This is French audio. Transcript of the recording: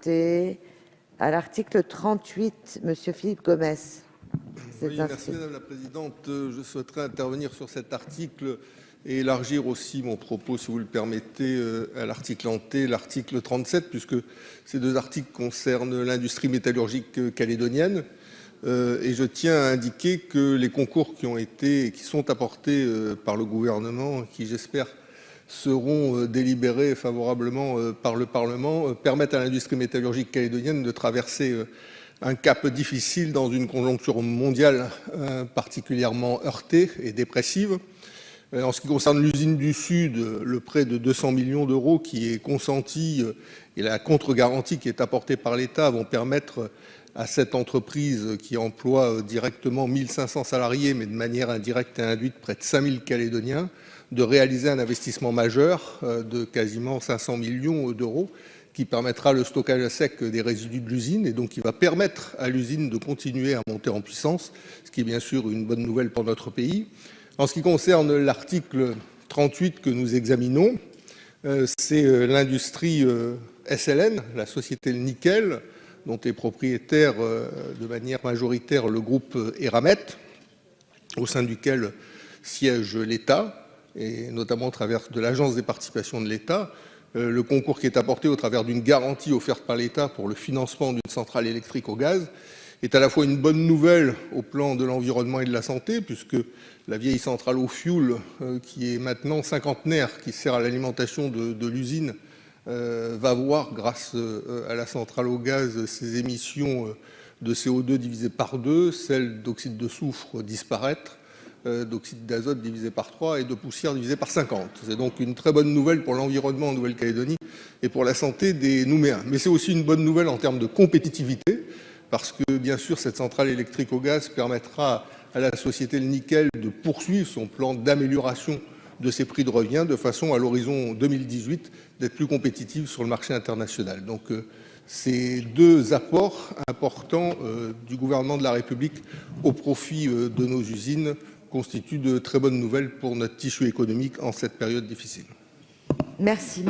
voter. À l'article 38, Monsieur Philippe Gomes. Oui, merci Madame la Présidente. Je souhaiterais intervenir sur cet article et élargir aussi mon propos, si vous le permettez, à l'article hanté, l'article 37, puisque ces deux articles concernent l'industrie métallurgique calédonienne. Et je tiens à indiquer que les concours qui ont été et qui sont apportés par le gouvernement, qui j'espère seront délibérés favorablement par le Parlement, permettent à l'industrie métallurgique calédonienne de traverser un cap difficile dans une conjoncture mondiale particulièrement heurtée et dépressive. En ce qui concerne l'usine du Sud, le prêt de 200 millions d'euros qui est consenti et la contre-garantie qui est apportée par l'État vont permettre à cette entreprise qui emploie directement 1500 salariés, mais de manière indirecte et induite près de 5000 Calédoniens, de réaliser un investissement majeur de quasiment 500 millions d'euros qui permettra le stockage à sec des résidus de l'usine et donc qui va permettre à l'usine de continuer à monter en puissance, ce qui est bien sûr une bonne nouvelle pour notre pays. En ce qui concerne l'article 38 que nous examinons, c'est l'industrie SLN, la société Le Nickel, dont est propriétaire de manière majoritaire le groupe Eramet, au sein duquel siège l'État, et notamment au travers de l'Agence des participations de l'État. Le concours qui est apporté au travers d'une garantie offerte par l'État pour le financement d'une centrale électrique au gaz est à la fois une bonne nouvelle au plan de l'environnement et de la santé, puisque la vieille centrale au fioul, qui est maintenant cinquantenaire, qui sert à l'alimentation de l'usine, va voir, grâce à la centrale au gaz, ses émissions de CO2 divisées par 2, celles d'oxyde de soufre disparaître, d'oxyde d'azote divisé par 3 et de poussière divisé par 50. C'est donc une très bonne nouvelle pour l'environnement en Nouvelle-Calédonie et pour la santé des Nouméens. Mais c'est aussi une bonne nouvelle en termes de compétitivité, parce que bien sûr cette centrale électrique au gaz permettra à la société Le Nickel de poursuivre son plan d'amélioration de ses prix de revient de façon à l'horizon 2018 d'être plus compétitive sur le marché international. Donc ces deux apports importants du gouvernement de la République au profit de nos usines constituent de très bonnes nouvelles pour notre tissu économique en cette période difficile. Merci.